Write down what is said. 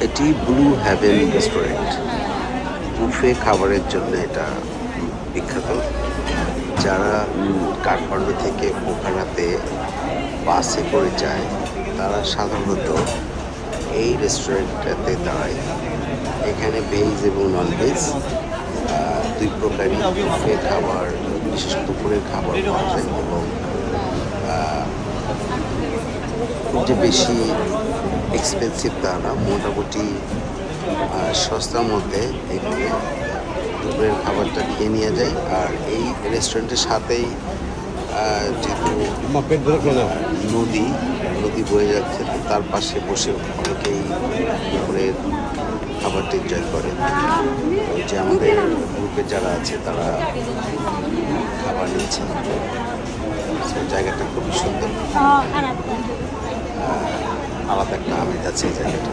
এটি blue haven restaurant. Buffet খাবারের জন্য এটা বিখ্যাত। যারা কাঠমান্ডু থেকে পোখারাতে বাসে করে যায় তারা সাধারণত এই রেস্টুরেন্টটাতে দাঁড়ায়। এখানে ভেজ এবং ননভেজ দুই প্রকারই বুফে খাবার, বিশেষ দুপুরের খাবার পাওয়া যায় এবং খুব যে বেশি এক্সপেন্সিভ তা না, মোটামুটি সস্তার মধ্যে এখানে দুপুরের খাবারটা খেয়ে নেওয়া যায়। আর এই রেস্টুরেন্টের সাথেই যেহেতু নদী বয়ে যাচ্ছে, তো তার পাশে বসে অনেকেই দুপুরের খাবারটা এনজয় করে। ওই যে আমাদের গ্রুপে যারা আছে তারা খাবার নিচ্ছে। জায়গাটা খুবই সুন্দর, আলাদা একটা আমেজ আছে এই জায়গাটা।